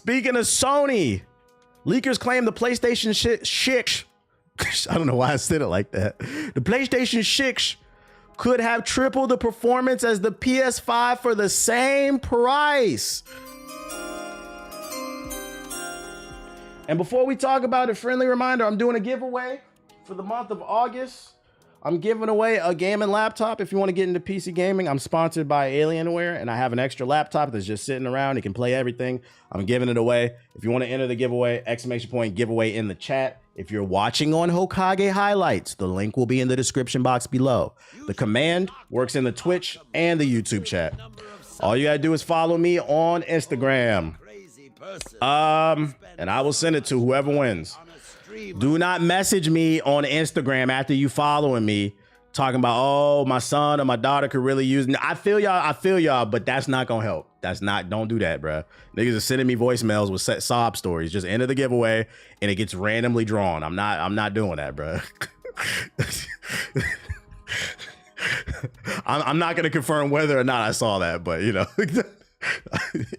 Speaking of Sony, leakers claim the PlayStation 6. I don't know why I said it like that. The PlayStation 6 could have triple the performance as the PS5 for the same price. And before we talk about it, friendly reminder, I'm doing a giveaway for the month of August. I'm giving away a gaming laptop. If you want to get into PC gaming, I'm sponsored by Alienware, and I have an extra laptop that's just sitting around. It can play everything. I'm giving it away. If you want to enter the giveaway, exclamation point giveaway in the chat. If you're watching on Hokage Highlights, the link will be in the description box below. The command works in the Twitch and the YouTube chat. All you gotta do is follow me on Instagram. And I will send it to whoever wins. Do not message me on Instagram after you following me talking about, oh, my son or my daughter could really use. I feel y'all, but that's not gonna help. Don't do that, bro. Niggas are sending me voicemails with sob stories. Just enter the giveaway and it gets randomly drawn. I'm not doing that, bro. I'm not gonna confirm whether or not I saw that, but you know.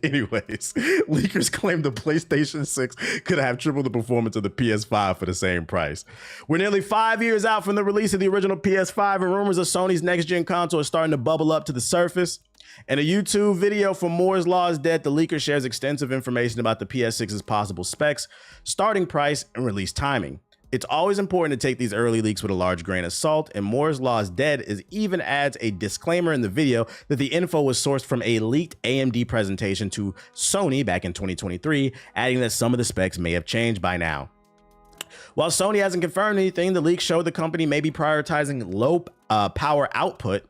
Anyways, leakers claim the PlayStation 6 could have triple the performance of the PS5 for the same price. We're nearly 5 years out from the release of the original PS5, and rumors of Sony's next-gen console are starting to bubble up to the surface. In a YouTube video from Moore's Law is Dead, the leaker shares extensive information about the PS6's possible specs, starting price, and release timing. It's always important to take these early leaks with a large grain of salt, and Moore's Law is Dead even adds a disclaimer in the video that the info was sourced from a leaked AMD presentation to Sony back in 2023, adding that some of the specs may have changed by now. While Sony hasn't confirmed anything, the leak showed the company may be prioritizing low power output,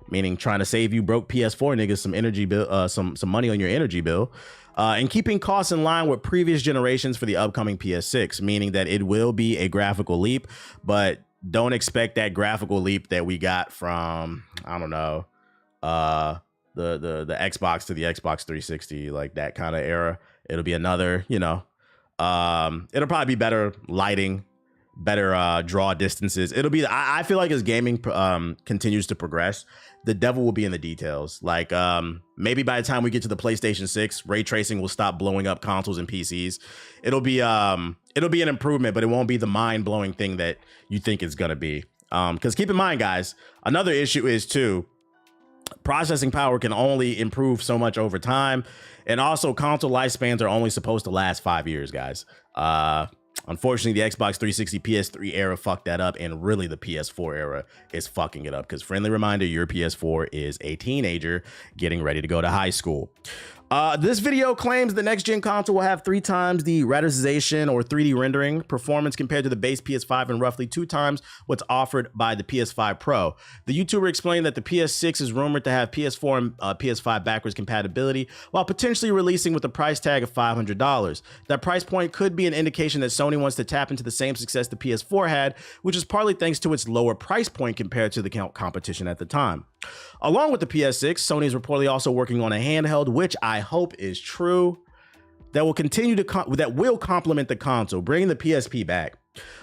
meaning trying to save you broke PS4 niggas some energy bill, some money on your energy bill. And keeping costs in line with previous generations for the upcoming PS6, meaning that it will be a graphical leap, but don't expect that graphical leap that we got from, I don't know, the Xbox to the Xbox 360, like that kind of era. It'll be another, you know, it'll probably be better lighting, better draw distances. It'll be, I feel like as gaming continues to progress, the devil will be in the details. Like maybe by the time we get to the PlayStation 6, ray tracing will stop blowing up consoles and PCs. It'll be an improvement, but it won't be the mind-blowing thing that you think it's gonna be. Because keep in mind, guys, another issue is too, processing power can only improve so much over time, and also console lifespans are only supposed to last 5 years, guys. Unfortunately, the Xbox 360 PS3 era fucked that up, and really the PS4 era is fucking it up, because friendly reminder, your PS4 is a teenager getting ready to go to high school. This video claims the next-gen console will have 3 times the rasterization or 3D rendering performance compared to the base PS5 and roughly 2 times what's offered by the PS5 Pro. The YouTuber explained that the PS6 is rumored to have PS4 and PS5 backwards compatibility, while potentially releasing with a price tag of $500. That price point could be an indication that Sony wants to tap into the same success the PS4 had, which is partly thanks to its lower price point compared to the competition at the time. Along with the PS6, Sony is reportedly also working on a handheld, which I hope is true, that will continue to complement the console, bringing the PSP back.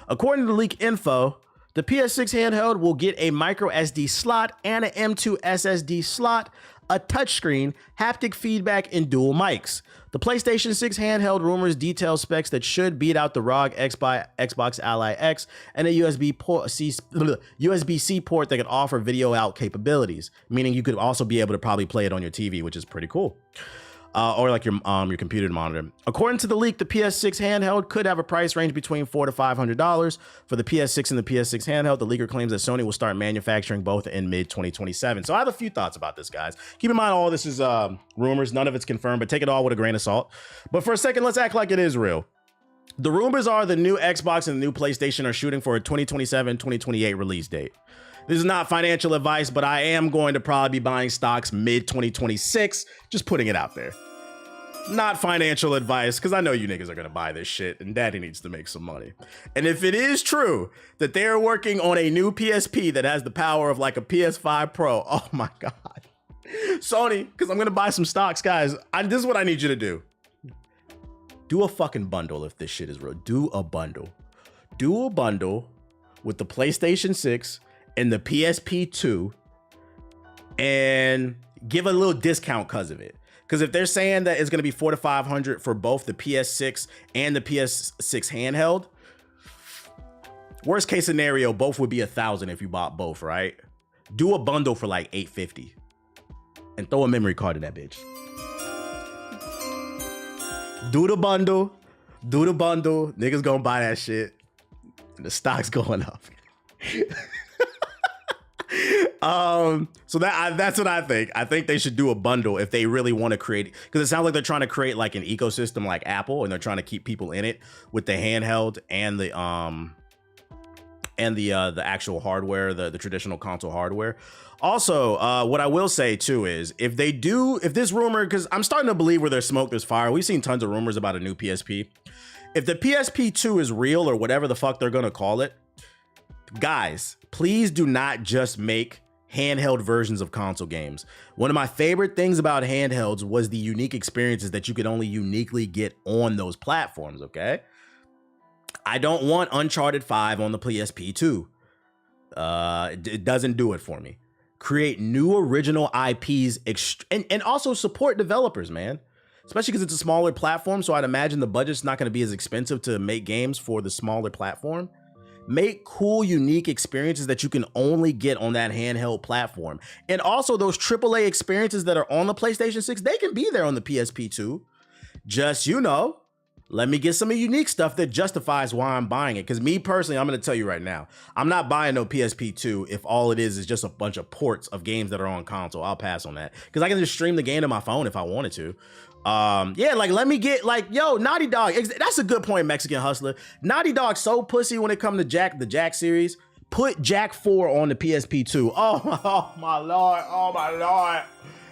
According to leak info, the PS6 handheld will get a micro SD slot and an M2 SSD slot, a touchscreen, haptic feedback, and dual mics. The PlayStation 6 handheld rumors detail specs that should beat out the ROG Xbox Ally X and a USB-C port that can offer video out capabilities, meaning you could also be able to probably play it on your TV, which is pretty cool. Or like your computer monitor. According to the leak, the PS6 handheld could have a price range between $400 to $500 for the PS6 and the PS6 handheld. The leaker claims that Sony will start manufacturing both in mid-2027. So I have a few thoughts about this, guys. Keep in mind, all this is rumors. None of it's confirmed, but take it all with a grain of salt. But for a second, let's act like it is real. The rumors are the new Xbox and the new PlayStation are shooting for a 2027-2028 release date. This is not financial advice, but I am going to probably be buying stocks mid-2026, just putting it out there. Not financial advice, because I know you niggas are going to buy this shit, and daddy needs to make some money. And if it is true that they're working on a new PSP that has the power of like a PS5 Pro, oh my God. Sony, because I'm going to buy some stocks, guys. This is what I need you to do. Do a fucking bundle if this shit is real. Do a bundle. Do a bundle with the PlayStation 6 and the PSP 2 and give a little discount because of it. Because if they're saying that it's going to be $400 to $500 for both the PS6 and the PS6 handheld, worst case scenario, both would be $1,000 if you bought both, right? Do a bundle for like $850 and throw a memory card in that bitch. Do the bundle. Niggas gonna buy that shit. And the stock's going up. So that's what I think. I think they should do a bundle if they really want to create, because it sounds like they're trying to create like an ecosystem like Apple, and they're trying to keep people in it with the handheld and the actual hardware, the traditional console hardware. Also, what I will say too is if this rumor, because I'm starting to believe where there's smoke, there's fire. We've seen tons of rumors about a new PSP. If the PSP 2 is real or whatever the fuck they're gonna call it, guys, please do not just make handheld versions of console games. One of my favorite things about handhelds was the unique experiences that you could only uniquely get on those platforms, okay? I don't want Uncharted 5 on the PSP 2. It doesn't do it for me. Create new original IPs and also support developers, man. Especially because it's a smaller platform, so I'd imagine the budget's not going to be as expensive to make games for the smaller platform. Make cool, unique experiences that you can only get on that handheld platform. And also those AAA experiences that are on the PlayStation 6, they can be there on the PSP 2. Just, let me get some unique stuff that justifies why I'm buying it. Because me personally, I'm going to tell you right now, I'm not buying no PSP 2 if all it is just a bunch of ports of games that are on console. I'll pass on that. Because I can just stream the game to my phone if I wanted to. Yeah, like let me get Naughty Dog. That's a good point, Mexican Hustler. Naughty Dog so pussy when it comes to the Jack series. Put Jack 4 on the PSP 2. Oh my lord.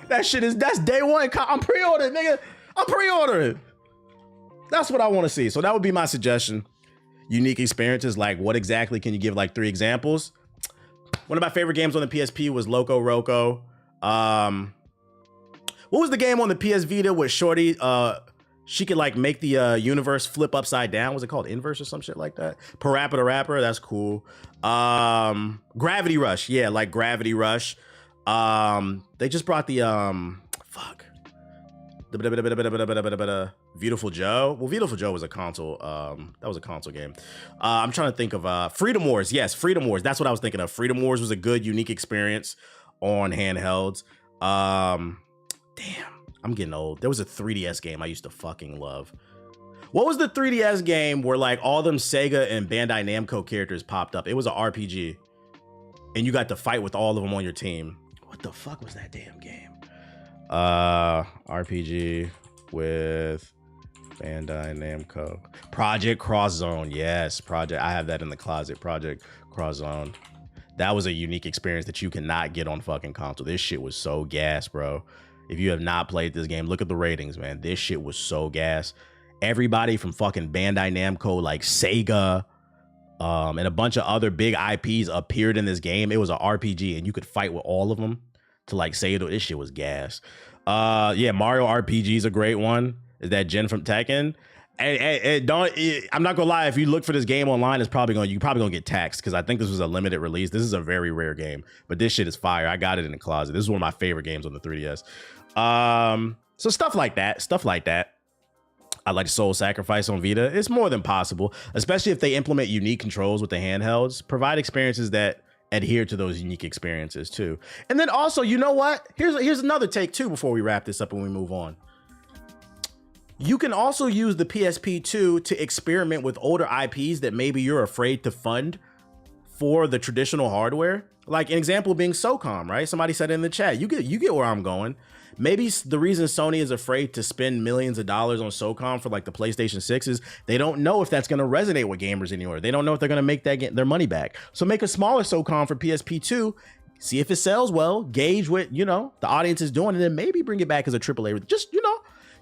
That's day one. I'm pre-ordering, nigga. I'm pre-ordering. That's what I want to see. So that would be my suggestion. Unique experiences. Like, what exactly can you give? Like 3 examples. One of my favorite games on the PSP was Loco Roco. What was the game on the PS Vita with Shorty? She could like make the universe flip upside down. Was it called Inverse or some shit like that? Parappa the Rapper. That's cool. Gravity Rush. Yeah, like Gravity Rush. They just brought the Beautiful Joe. Well, Beautiful Joe was a console. That was a console game. I'm trying to think of Freedom Wars. Yes, Freedom Wars. That's what I was thinking of. Freedom Wars was a good, unique experience on handhelds. Damn, I'm getting old. There was a 3DS game I used to fucking love. What was the 3DS game where like all them Sega and Bandai Namco characters popped up? It was an RPG, and you got to fight with all of them on your team. What the fuck was that damn game? RPG with Bandai Namco. Project Cross Zone. Yes, I have that in the closet. Project Cross Zone. That was a unique experience that you cannot get on fucking console. This shit was so gas, bro. If you have not played this game, look at the ratings, man. This shit was so gas. Everybody from fucking Bandai Namco, like Sega, and a bunch of other big IPs appeared in this game. It was an RPG, and you could fight with all of them to like say this shit was gas. Yeah, Mario RPG is a great one. Is that Jen from Tekken? I'm not gonna lie. If you look for this game online, you're probably gonna get taxed because I think this was a limited release. This is a very rare game, but this shit is fire. I got it in the closet. This is one of my favorite games on the 3DS. So stuff like that. I like Soul Sacrifice on Vita. It's more than possible, especially if they implement unique controls with the handhelds. Provide experiences that adhere to those unique experiences too. And then also, you know what? Here's another take too before we wrap this up and we move on. You can also use the PSP 2 to experiment with older IPs that maybe you're afraid to fund for the traditional hardware. Like an example being SOCOM, right? Somebody said in the chat, you get where I'm going. Maybe the reason Sony is afraid to spend millions of dollars on SOCOM for like the PlayStation 6 is they don't know if that's going to resonate with gamers anymore. They don't know if they're going to make their money back. So make a smaller SOCOM for PSP 2, see if it sells well, gauge what, the audience is doing, and then maybe bring it back as a AAA. Just,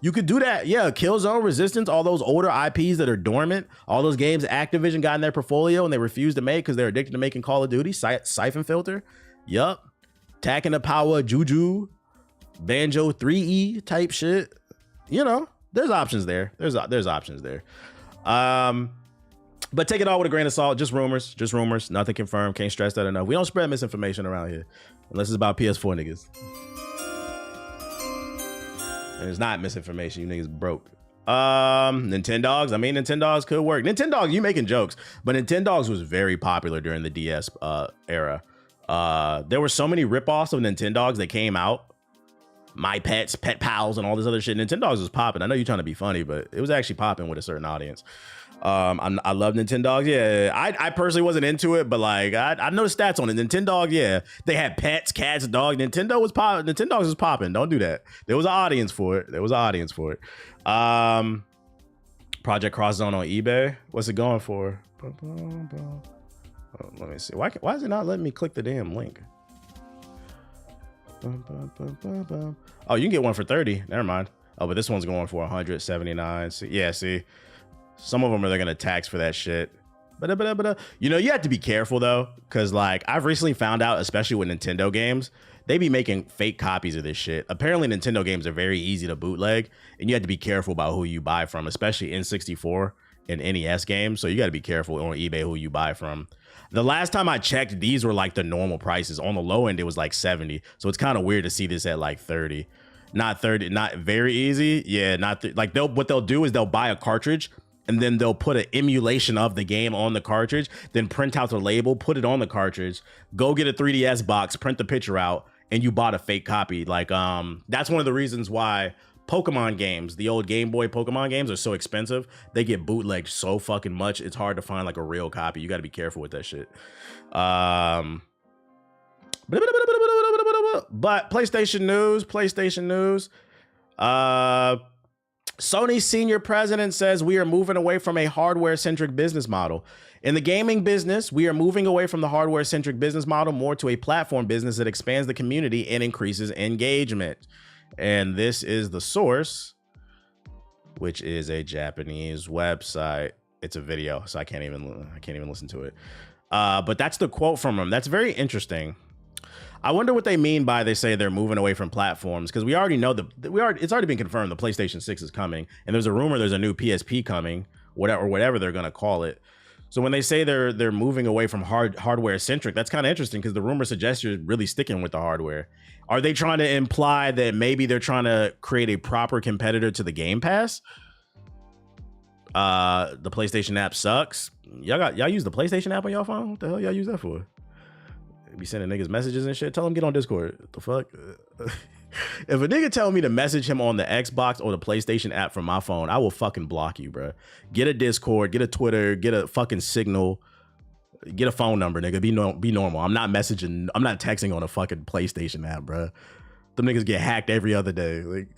you could do that. Yeah, Killzone, Resistance, all those older IPs that are dormant, all those games Activision got in their portfolio and they refused to make because they're addicted to making Call of Duty, Siphon Filter. Yup. Taking the Power, Juju, Banjo 3E type shit. There's options there. There's options there. But take it all with a grain of salt. Just rumors. Nothing confirmed. Can't stress that enough. We don't spread misinformation around here unless it's about PS4 niggas. And it's not misinformation. You niggas broke. Nintendogs. I mean, Nintendogs could work. Nintendogs, you making jokes, but Nintendogs was very popular during the DS era. There were so many ripoffs of Nintendogs that came out. My Pets, Pet Pals, and all this other shit. Nintendogs was popping. I know you're trying to be funny, but it was actually popping with a certain audience. I love Nintendogs. Yeah, I personally wasn't into it, but like I know the stats on it. Nintendog, yeah, they had pets, cats, dogs. Nintendogs was popping. Don't do that. There was an audience for it. Project Cross Zone on eBay. What's it going for? Oh, let me see. Why is it not letting me click the damn link? Oh, you can get one for 30. Never mind. Oh, but this one's going for 179. Yeah, see. Some of them they're gonna tax for that shit. But you know, you have to be careful though, because like I've recently found out, especially with Nintendo games, they be making fake copies of this shit. Apparently Nintendo games are very easy to bootleg, and you have to be careful about who you buy from, especially N64 and NES games. So you got to be careful on eBay who you buy from. The last time I checked, these were like the normal prices. On the low end, it was like 70. So it's kind of weird to see this at like 30. Not 30, not very easy. Yeah, like what they'll do is they'll buy a cartridge, and then they'll put an emulation of the game on the cartridge, then print out the label, put it on the cartridge, go get a 3DS box, print the picture out, and you bought a fake copy. Like, that's one of the reasons why Pokemon games, the old Game Boy Pokemon games, are so expensive. They get bootlegged so fucking much. It's hard to find like a real copy. You got to be careful with that shit. But PlayStation news. Sony's senior president says we are moving away from a hardware-centric business model. In the gaming business, we are moving away from the hardware-centric business model more to a platform business that expands the community and increases engagement. And this is the source, which is a Japanese website. It's a video, so I can't even listen to it. But that's the quote from him. That's very interesting. I wonder what they mean by they say they're moving away from platforms, because we already know it's already been confirmed the PlayStation 6 is coming, and there's a rumor there's a new PSP coming, whatever they're gonna call it. So when they say they're moving away from hardware centric, that's kind of interesting, because the rumor suggests you're really sticking with the hardware. Are they trying to imply that maybe they're trying to create a proper competitor to the Game Pass? The PlayStation app sucks. Y'all use the PlayStation app on y'all phone? What the hell y'all use that for? Be sending niggas messages and shit. Tell them get on Discord. What the fuck? If a nigga tell me to message him on the Xbox or the PlayStation app from my phone, I will fucking block you, bro. Get a Discord, get a Twitter, get a fucking Signal, get a phone number, nigga. Be normal. I'm not texting on a fucking PlayStation app, bro. Them niggas get hacked every other day. Like,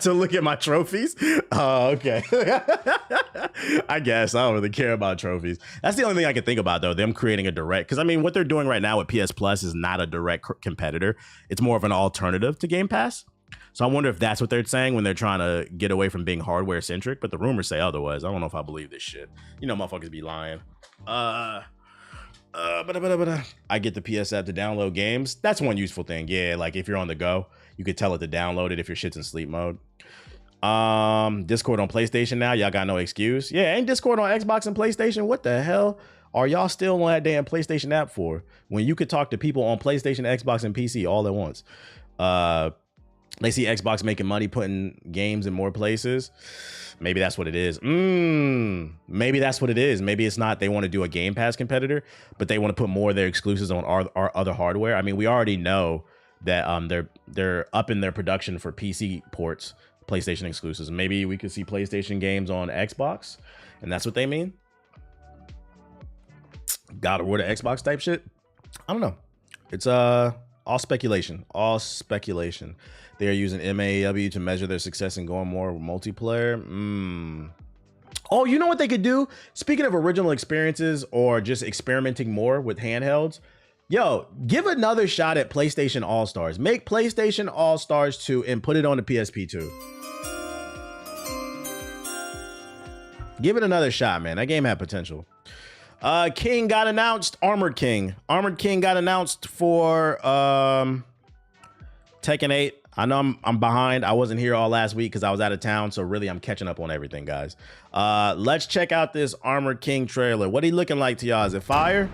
to look at my trophies. Oh, okay. I guess I don't really care about trophies. That's the only thing I can think about, though. Them creating a direct, because I mean, what they're doing right now with PS Plus is not a direct competitor. It's more of an alternative to Game Pass. So I wonder if that's what they're saying when they're trying to get away from being hardware centric. But the rumors say otherwise. I don't know if I believe this shit. You know, motherfuckers be lying. I get the PS app to download games. That's one useful thing. Yeah, like if you're on the go, you could tell it to download it if your shit's in sleep mode. Discord on PlayStation now. Y'all got no excuse. Yeah, ain't Discord on Xbox and PlayStation? What the hell are y'all still on that damn PlayStation app for? When you could talk to people on PlayStation, Xbox, and PC all at once. They see Xbox making money putting games in more places. Maybe that's what it is. Maybe that's what it is. Maybe it's not they want to do a Game Pass competitor, but they want to put more of their exclusives on our other hardware. I mean, we already know that they're up in their production for PC ports, PlayStation exclusives. Maybe we could see PlayStation games on Xbox, and that's what they mean. God of War to Xbox type shit. I don't know. It's all speculation. All speculation. They are using MAEW to measure their success in going more multiplayer. Oh, you know what they could do? Speaking of original experiences or just experimenting more with handhelds, yo, give another shot at PlayStation All-Stars. Make PlayStation All-Stars 2 and put it on the PSP 2. Give it another shot, man. That game had potential. King got announced. Armored King got announced for Tekken 8. I know I'm behind. I wasn't here all last week because I was out of town. So really, I'm catching up on everything, guys. Let's check out this Armored King trailer. What he looking like to y'all? Is it fire?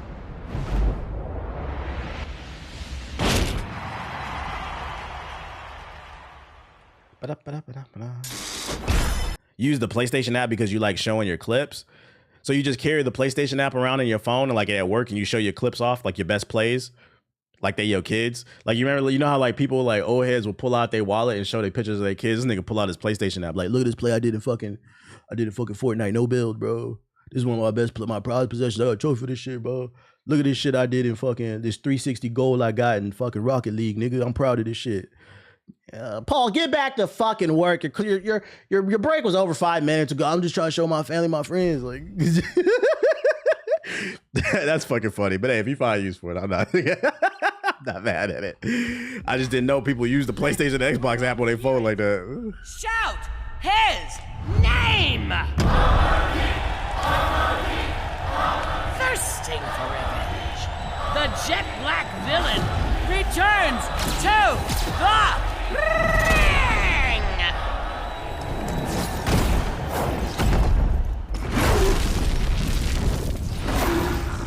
Use the PlayStation app because you like showing your clips. So you just carry the PlayStation app around in your phone and like at work and you show your clips off, like your best plays, like they your kids. Like you remember, you know how like people like old heads will pull out their wallet and show their pictures of their kids. This nigga pull out his PlayStation app, like look at this play I did in fucking Fortnite, no build, bro. This is one of my best, my prized possessions. I got a trophy for this shit, bro. Look at this shit I did in fucking this 360 goal I got in fucking Rocket League, nigga. I'm proud of this shit. Paul, get back to fucking work. Your break was over 5 minutes ago. I'm just trying to show my family, my friends. Like, that's fucking funny. But hey, if you find use for it, I'm not, not mad at it. I just didn't know people use the PlayStation and Xbox app on their phone like that. Shout his name! Thirsting for revenge, the jet black villain returns to the ring!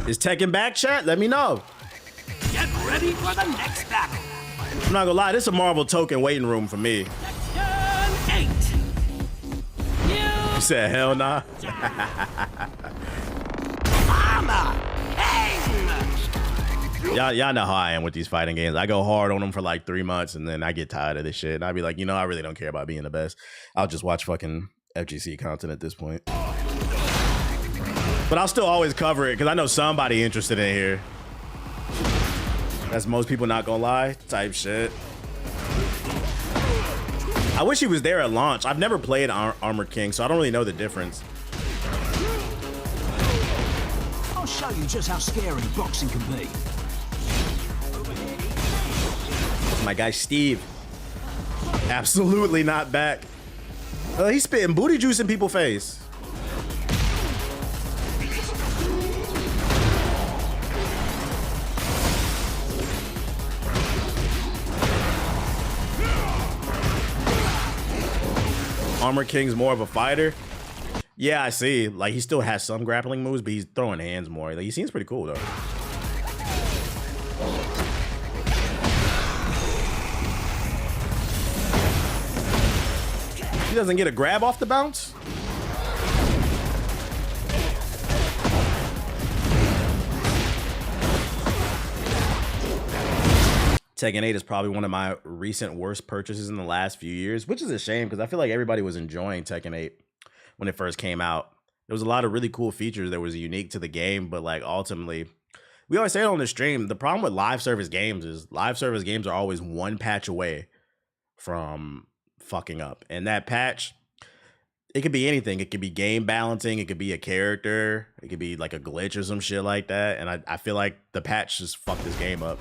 Is Tekken back, chat? Let me know. Get ready for the next battle. I'm not gonna lie, this is a Marvel token waiting room for me. Section 8. You said hell nah. Y'all know how I am with these fighting games. I go hard on them for like 3 months and then I get tired of this shit. And I'd be like, you know, I really don't care about being the best. I'll just watch fucking FGC content at this point. But I'll still always cover it because I know somebody interested in here. That's most people not gonna lie type shit. I wish he was there at launch. I've never played Armored King, so I don't really know the difference. I'll show you just how scary boxing can be. My guy Steve, absolutely not back. He's spitting booty juice in people's face. Armored King's more of a fighter. Yeah, I see. Like, he still has some grappling moves, but he's throwing hands more. Like, he seems pretty cool, though. He doesn't get a grab off the bounce? Tekken 8 is probably one of my recent worst purchases in the last few years, which is a shame because I feel like everybody was enjoying Tekken 8 when it first came out. There was a lot of really cool features that was unique to the game, but like ultimately, we always say it on the stream, the problem with live service games is live service games are always one patch away from fucking up. And that patch, it could be anything. It could be game balancing. It could be a character. It could be like a glitch or some shit like that. And I feel like the patch just fucked this game up.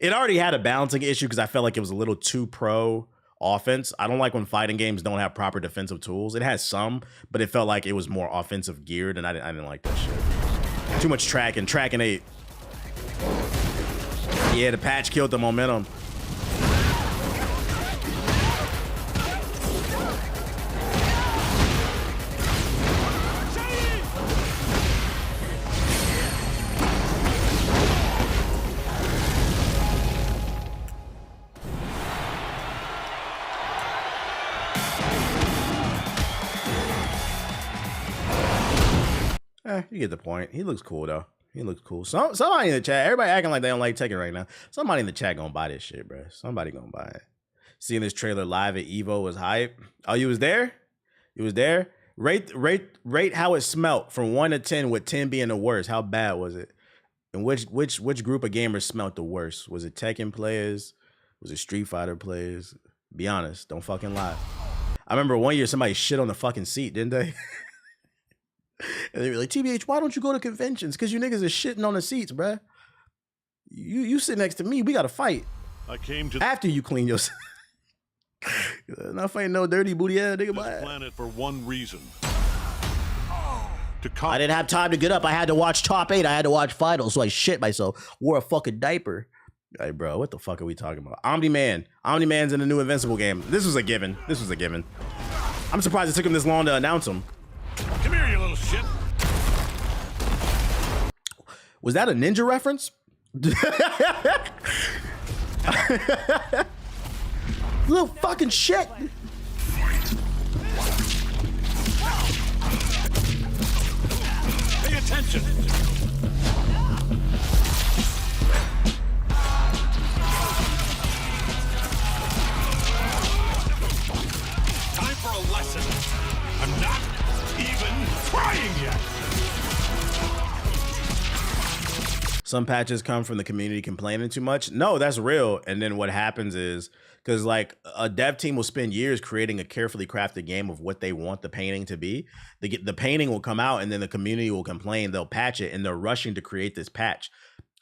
It already had a balancing issue because I felt like it was a little too pro offense. I don't like when fighting games don't have proper defensive tools. It has some, but it felt like it was more offensive geared, and I didn't like that shit. Too much tracking 8. Yeah, the patch killed the momentum. You get the point. He looks cool though. He looks cool. Somebody in the chat, everybody acting like they don't like Tekken right now. Somebody in the chat gonna buy this shit, bro. Somebody gonna buy it. Seeing this trailer live at Evo was hype. Oh, you was there? You was there? Rate how it smelt from 1 to 10, with 10 being the worst. How bad was it? And which group of gamers smelt the worst? Was it Tekken players? Was it Street Fighter players? Be honest. Don't fucking lie. I remember one year somebody shit on the fucking seat, didn't they? And they were like, TBH, why don't you go to conventions? Because you niggas are shitting on the seats, bruh. You sit next to me, we gotta fight. I came to after you clean your not fighting no dirty booty ass nigga. This planet for one reason. I didn't have time to get up. I had to watch Top 8. I had to watch Finals, so I shit myself. Wore a fucking diaper. Hey, bro, what the fuck are we talking about? Omni Man. Omni Man's in the new Invincible game. This was a given. This was a given. I'm surprised it took him this long to announce him. Come here, you little shit. Was that a ninja reference? Little fucking shit. Pay attention. Time for a lesson. I'm not even trying yet. Some patches come from the community complaining too much. No, that's real. And then what happens is, because like a dev team will spend years creating a carefully crafted game of what they want the painting to be. The painting will come out and then the community will complain, they'll patch it, and they're rushing to create this patch.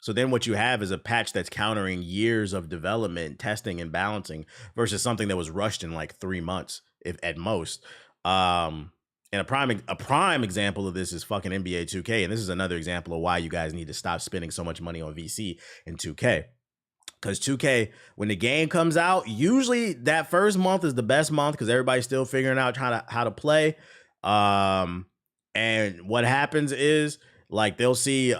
So then what you have is a patch that's countering years of development, testing, and balancing versus something that was rushed in like 3 months, if at most. And a prime example of this is fucking NBA 2K. And this is another example of why you guys need to stop spending so much money on VC in 2K. Because 2K, when the game comes out, usually that first month is the best month because everybody's still figuring out how to play. And what happens is, like, they'll see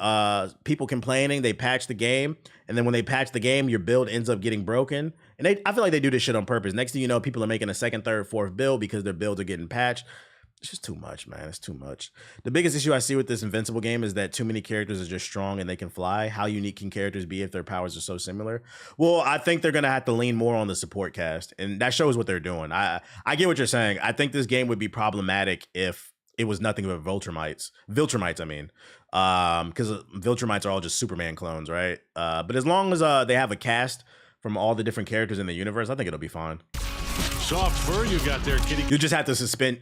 people complaining, they patch the game, and then when they patch the game, your build ends up getting broken. And I feel like they do this shit on purpose. Next thing you know, people are making a second, third, fourth build because their builds are getting patched. It's just too much, man. It's too much. The biggest issue I see with this Invincible game is that too many characters are just strong and they can fly. How unique can characters be if their powers are so similar? Well, I think they're going to have to lean more on the support cast, and that shows what they're doing. I get what you're saying. I think this game would be problematic if it was nothing but Viltrumites, I mean, because Viltrumites are all just Superman clones, right? But as long as they have a cast from all the different characters in the universe, I think it'll be fine. Soft fur you got there, kitty. You just have to suspend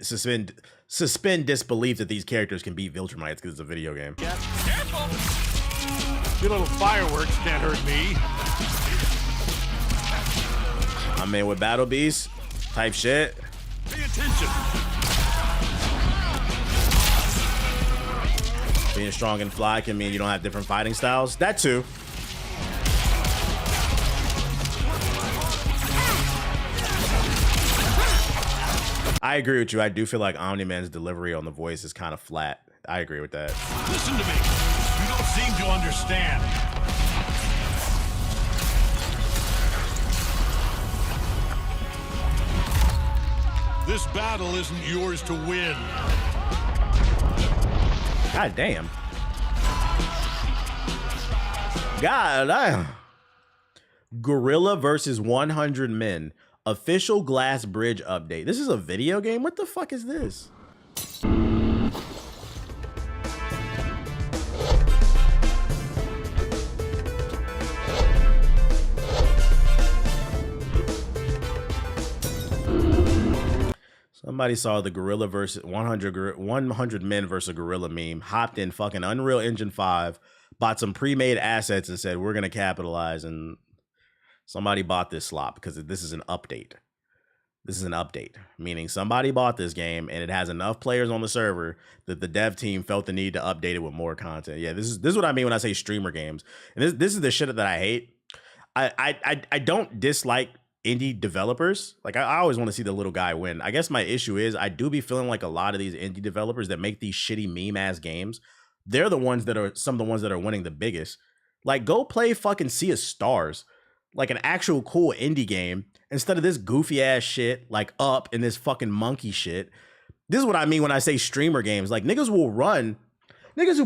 disbelief that these characters can beat Viltrumites because it's a video game. Yeah. Careful. Your little fireworks can't hurt me. I mean, with Battle Beast type shit. Pay attention. Being strong and fly can mean you don't have different fighting styles. That too. I agree with you. I do feel like Omni Man's delivery on the voice is kind of flat. I agree with that. Listen to me. You don't seem to understand. This battle isn't yours to win. God damn. God damn. Gorilla versus 100 Men. Official Glass Bridge update. This is a video game? What the fuck is this? Somebody saw the Gorilla versus 100 Men versus Gorilla meme, hopped in fucking Unreal Engine 5, bought some pre-made assets and said, we're going to capitalize, and somebody bought this slop because this is an update. This is an update, meaning somebody bought this game and it has enough players on the server that the dev team felt the need to update it with more content. Yeah, this is what I mean when I say streamer games. And this is the shit that I hate. I don't dislike indie developers. Like, I always want to see the little guy win. I guess my issue is I do be feeling like a lot of these indie developers that make these shitty meme ass games, they're the ones that are some of the ones that are winning the biggest. Like, go play fucking Sea of Stars, like an actual cool indie game, instead of this goofy ass shit like Up and this fucking monkey shit. This is what I mean when I say streamer games. Like, niggas who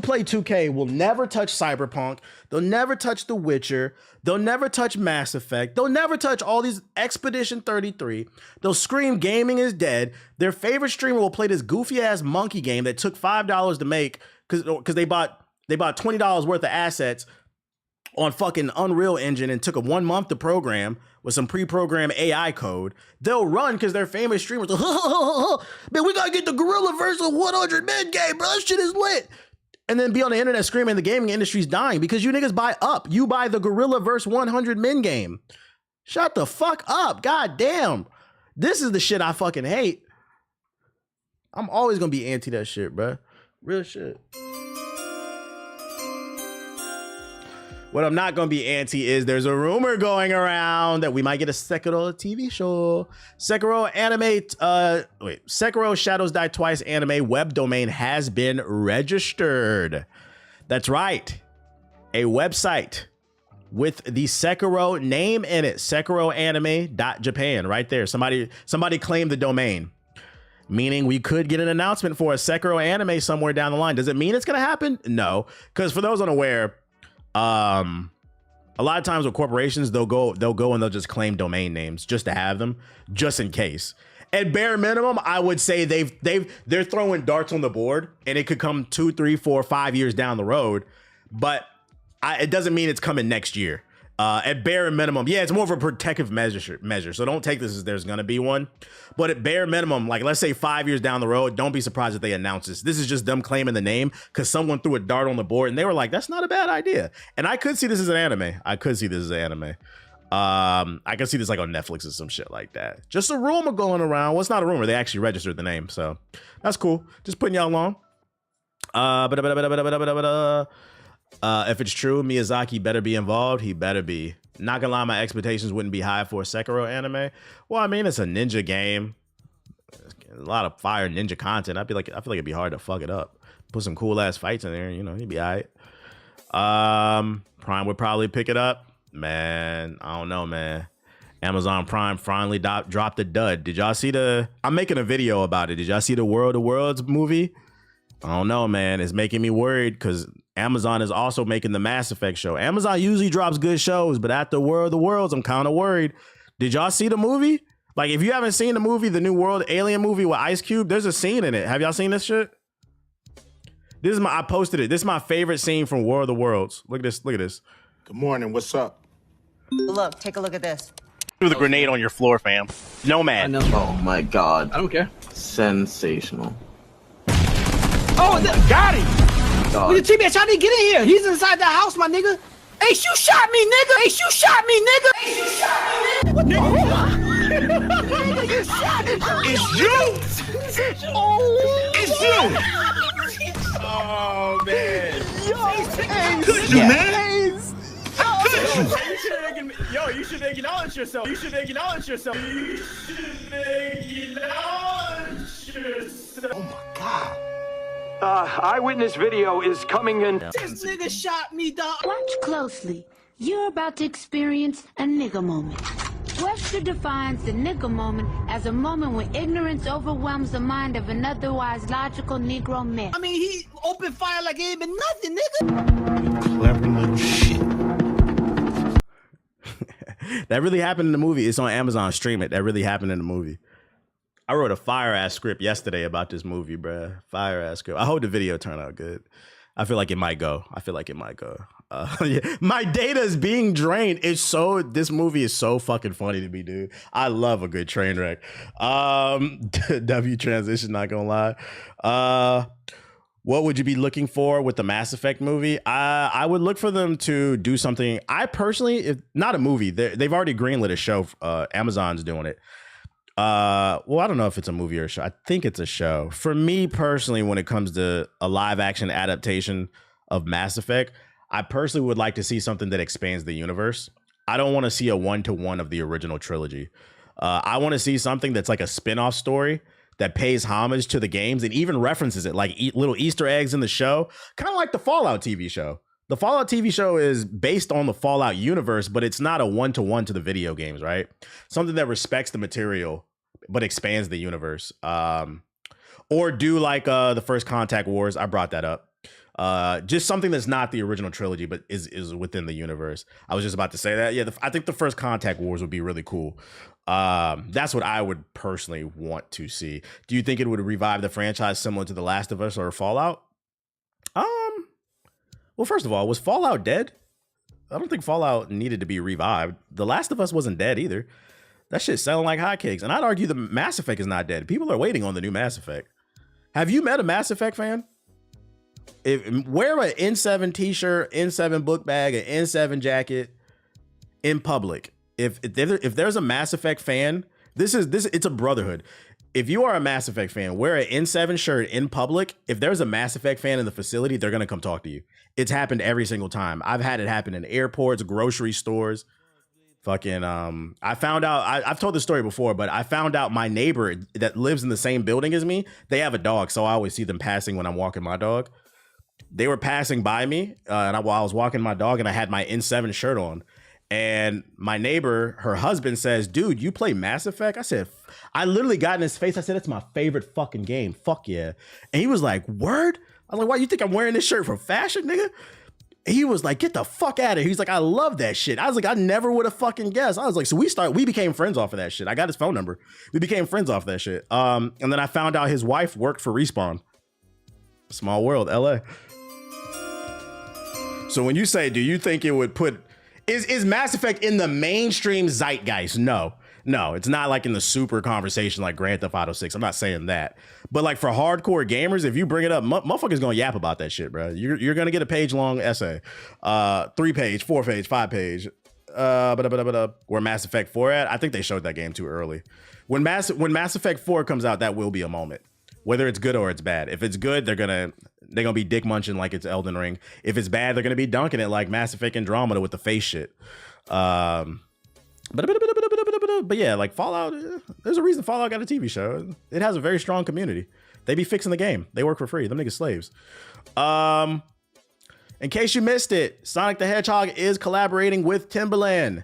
play 2K will never touch Cyberpunk. They'll never touch The Witcher. They'll never touch Mass Effect. They'll never touch all these Expedition 33. They'll scream gaming is dead. Their favorite streamer will play this goofy ass monkey game that took $5 to make because they bought $20 worth of assets on fucking Unreal Engine and took 1 month to program with some pre-programmed AI code. They'll run because they're famous streamers. Man, we gotta get the Gorilla versus 100 Men game, bro. That shit is lit. And then be on the internet screaming the gaming industry's dying because you niggas buy Up. You buy the Gorilla versus 100 Men game. Shut the fuck up. God damn. This is the shit I fucking hate. I'm always gonna be anti that shit, bro. Real shit. What I'm not going to be anti is there's a rumor going around that we might get a Sekiro TV show. Sekiro Shadows Die Twice anime web domain has been registered. That's right. A website with the Sekiro name in it. SekiroAnime.Japan right there. Somebody claimed the domain, meaning we could get an announcement for a Sekiro anime somewhere down the line. Does it mean it's going to happen? No, because for those unaware, a lot of times with corporations, they'll go and they'll just claim domain names just to have them, just in case. At bare minimum, I would say they're throwing darts on the board, and it could come 2, 3, 4, 5 years down the road, but it doesn't mean it's coming next year. At bare minimum, yeah, it's more of a protective measure. So don't take this as there's gonna be one. But at bare minimum, like let's say 5 years down the road, don't be surprised if they announce this. This is just them claiming the name because someone threw a dart on the board and they were like, that's not a bad idea. And I could see this as an anime. I could see this like on Netflix or some shit like that. Just a rumor going around. Well, it's not a rumor. They actually registered the name. So that's cool. Just putting y'all along. If it's true, Miyazaki better be involved. He better be. Not gonna lie, my expectations wouldn't be high for a Sekiro anime. Well, I mean, it's a ninja game. A lot of fire ninja content. I feel like it'd be hard to fuck it up. Put some cool ass fights in there, you know, you'd be all right. Prime would probably pick it up. Man, I don't know, man. Amazon Prime finally dropped the dud. Did y'all see I'm making a video about it. Did y'all see the World of Worlds movie? I don't know, man. It's making me worried because Amazon is also making the Mass Effect show. Amazon usually drops good shows, but after World of the Worlds, I'm kind of worried. Did y'all see the movie? Like, if you haven't seen the movie, the New World Alien movie with Ice Cube, there's a scene in it. Have y'all seen this shit? I posted it. This is my favorite scene from World of the Worlds. Look at this. Look at this. Good morning. What's up? Look, take a look at this. Threw the grenade on your floor, fam. Nomad. Oh my god. I don't care. Sensational. Oh, got him! God. With the teammate trying to get in here. He's inside the house, my nigga. Ace, you shot me, nigga! Ace, you shot me, nigga! Ace, you shot me, nigga! What the fuck? You shot me. It's you! Oh, It's you! Oh, man. Could you, man? You should acknowledge yourself. Oh my God. Eyewitness video is coming in. this nigga shot me, dog. Watch closely. You're about to experience a nigga moment. Webster defines the nigga moment as a moment when ignorance overwhelms the mind of an otherwise logical Negro man. I mean, he opened fire like it ain't been nothing, nigga. Clever little shit. That really happened in the movie. It's on Amazon. Stream it. That really happened in the movie. I wrote a fire-ass script yesterday about this movie, bruh. Fire-ass script. I hope the video turned out good. I feel like it might go. Yeah. My data is being drained. This movie is so fucking funny to me, dude. I love a good train wreck. W transition, not gonna lie. What would you be looking for with the Mass Effect movie? I would look for them to do something. I personally, if not a movie, they've already greenlit a show. Amazon's doing it. Well, I don't know if it's a movie or a show. I think it's a show. For me personally, when it comes to a live action adaptation of Mass Effect, I personally would like to see something that expands the universe. I don't want to see a one-to-one of the original trilogy. I want to see something that's like a spin-off story that pays homage to the games and even references it, like little Easter eggs in the show, kind of like the Fallout TV show. The Fallout TV show is based on the Fallout universe, but it's not a one-to-one to the video games, right? Something that respects the material, but expands the universe. Or do like the First Contact Wars. I brought that up. Just something that's not the original trilogy, but is within the universe. I was just about to say that. Yeah, I think the First Contact Wars would be really cool. That's what I would personally want to see. Do you think it would revive the franchise similar to The Last of Us or Fallout? Well, first of all, was Fallout dead? I don't think Fallout needed to be revived. The Last of Us wasn't dead either. That shit's selling like hotcakes. And I'd argue the Mass Effect is not dead. People are waiting on the new Mass Effect. Have you met a Mass Effect fan? Wear an N7 t-shirt, N7 book bag, an N7 jacket in public. If there's a Mass Effect fan, it's a brotherhood. If you are a Mass Effect fan, wear an N7 shirt in public. If there's a Mass Effect fan in the facility, they're gonna come talk to you. It's happened every single time. I've had it happen in airports, grocery stores. Fucking I found out, I've told this story before, but I found out my neighbor that lives in the same building as me, they have a dog, so I always see them passing when I'm walking my dog. they were passing by me, while I was walking my dog, and I had my N7 shirt on. And my neighbor, her husband, says, "Dude, you play Mass Effect?" I said, I literally got in his face. I said, "It's my favorite fucking game. Fuck yeah." And he was like, "Word?" I was like, "Why you think I'm wearing this shirt for fashion, nigga?" He was like, "Get the fuck out of here." He's like, "I love that shit." I was like, "I never would have fucking guessed." I was like, so we became friends off of that shit. I got his phone number. We became friends off that shit. And then I found out his wife worked for Respawn. Small world, LA. So when you say, do you think it would put, is Mass Effect in the mainstream zeitgeist? No, it's not like in the super conversation like Grand Theft Auto 6. I'm not saying that. But like for hardcore gamers, if you bring it up, motherfuckers gonna yap about that shit, bro. You're gonna get a page-long essay. 3-page, 4-page, 5-page. Where Mass Effect 4 at? I think they showed that game too early. When Mass Effect 4 comes out, that will be a moment. Whether it's good or it's bad. If it's good, they're gonna be dick munching like it's Elden Ring. If it's bad, they're gonna be dunking it like Mass Effect Andromeda with the face shit. But yeah, like Fallout, there's a reason Fallout got a TV show. It has a very strong community. They be fixing the game. They work for free. Them niggas slaves. In case you missed it, Sonic the Hedgehog is collaborating with Timberland.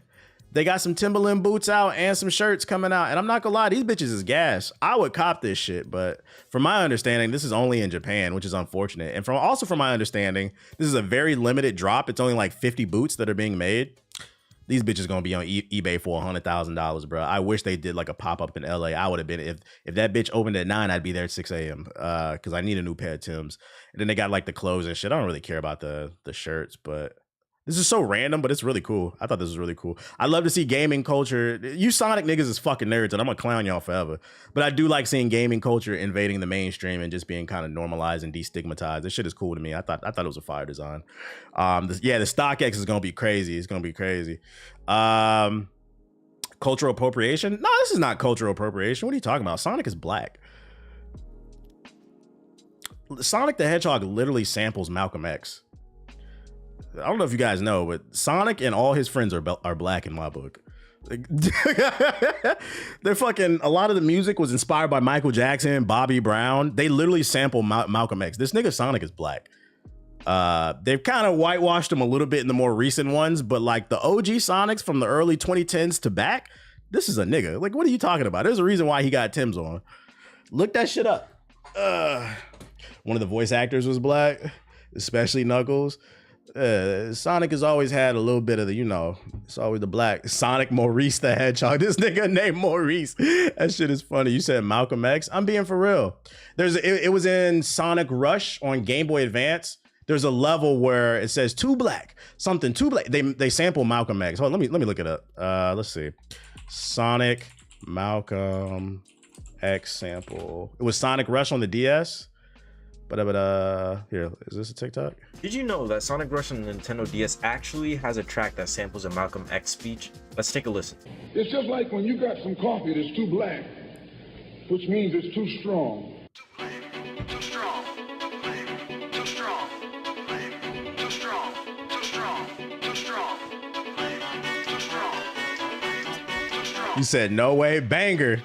They got some Timberland boots out and some shirts coming out. And I'm not gonna lie, these bitches is gas. I would cop this shit, but from my understanding, this is only in Japan, which is unfortunate. And from my understanding, this is a very limited drop. It's only like 50 boots that are being made. These bitches gonna be on eBay for $100,000, bro. I wish they did like a pop-up in LA. I would have been, if that bitch opened at 9, I'd be there at 6 a.m. Because I need a new pair of Timbs. And then they got like the clothes and shit. I don't really care about the shirts, but this is so random, but it's really cool. I thought this was really cool. I love to see gaming culture. You Sonic niggas is fucking nerds, and I'm gonna clown y'all forever. But I do like seeing gaming culture invading the mainstream and just being kind of normalized and destigmatized. This shit is cool to me. I thought it was a fire design. The StockX is gonna be crazy. It's gonna be crazy. Cultural appropriation? No, this is not cultural appropriation. What are you talking about? Sonic is black. Sonic the Hedgehog literally samples Malcolm X. I don't know if you guys know, but Sonic and all his friends are black in my book. They're fucking, a lot of the music was inspired by Michael Jackson, Bobby Brown. They literally sample Malcolm X. This nigga Sonic is black. They've kind of whitewashed him a little bit in the more recent ones, but like the OG Sonics from the early 2010s to back, this is a nigga. Like, what are you talking about? There's a reason why he got Tim's on. Look that shit up. One of the voice actors was black, especially Knuckles. Sonic has always had a little bit of the, it's always the black. Sonic Maurice the Hedgehog. This nigga named Maurice. That shit is funny. You said Malcolm X. I'm being for real. It was in Sonic Rush on Game Boy Advance. There's a level where it says too black, something too black. They sample Malcolm X. Hold on, let me look it up. Let's see. Sonic Malcolm X sample. It was Sonic Rush on the DS. But here, is this a TikTok? Did you know that Sonic Rush on the Nintendo DS actually has a track that samples a Malcolm X speech? Let's take a listen. It's just like when you got some coffee that's too black, which means it's too strong. Too strong. Too strong. Too strong. Too strong. Too strong. Too strong. You said no way, banger.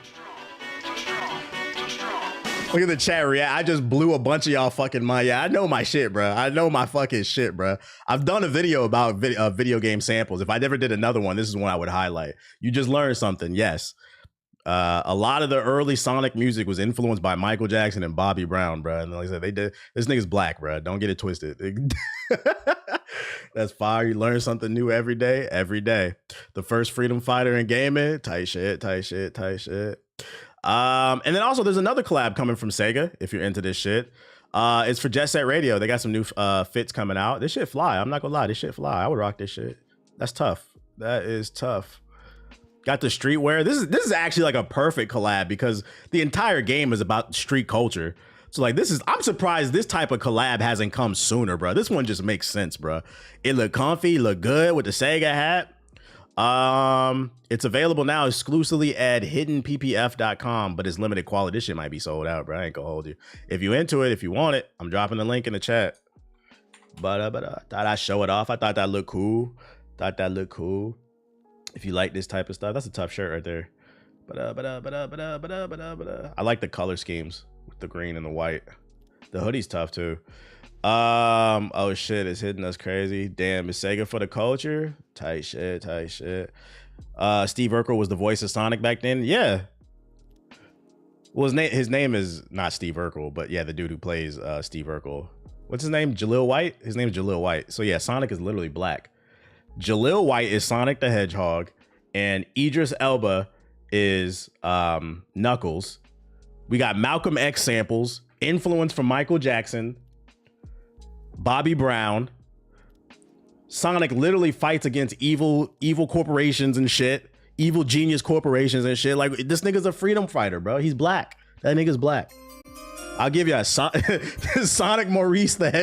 Look at the chat react. I just blew a bunch of y'all fucking mind. Yeah, I know my shit, bro. I know my fucking shit, bro. I've done a video about video game samples. If I never did another one, this is one I would highlight. You just learned something. Yes. A lot of the early Sonic music was influenced by Michael Jackson and Bobby Brown, bro. And like I said, they did. This nigga's black, bro. Don't get it twisted. That's fire. You learn something new every day. Every day. The first freedom fighter in gaming. Tight shit. Tight shit. Tight shit. And then also there's another collab coming from Sega, if you're into this shit. It's for Jet Set Radio. They got some new fits coming out. This shit fly. I'm not gonna lie. This shit fly. I would rock this shit. That's tough. That is tough. Got the streetwear. This is actually like a perfect collab because the entire game is about street culture. So like I'm surprised this type of collab hasn't come sooner, bro. This one just makes sense, bro. It look comfy, look good with the Sega hat. It's available now exclusively at hiddenppf.com, but it's limited quality. This shit might be sold out, bro. I ain't gonna hold you. If you into it, if you want it, I'm dropping the link in the chat. But thought I'd show it off. I thought that looked cool. If you like this type of stuff, that's a tough shirt right there. I like the color schemes with the green and the white. The hoodie's tough too. Oh shit, it's hitting us crazy. Damn, is Sega for the culture? Tight shit, tight shit. Steve Urkel was the voice of Sonic back then. Yeah. Well, his name is not Steve Urkel, but yeah, the dude who plays Steve Urkel. What's his name? Jaleel White? His name is Jaleel White. So yeah, Sonic is literally black. Jaleel White is Sonic the Hedgehog, and Idris Elba is Knuckles. We got Malcolm X samples, influence from Michael Jackson, Bobby Brown. Sonic literally fights against evil corporations and shit, evil genius corporations and shit. Like, this nigga's a freedom fighter, bro. He's black. That nigga's black. I'll give you a Sonic Maurice the Hedgehog.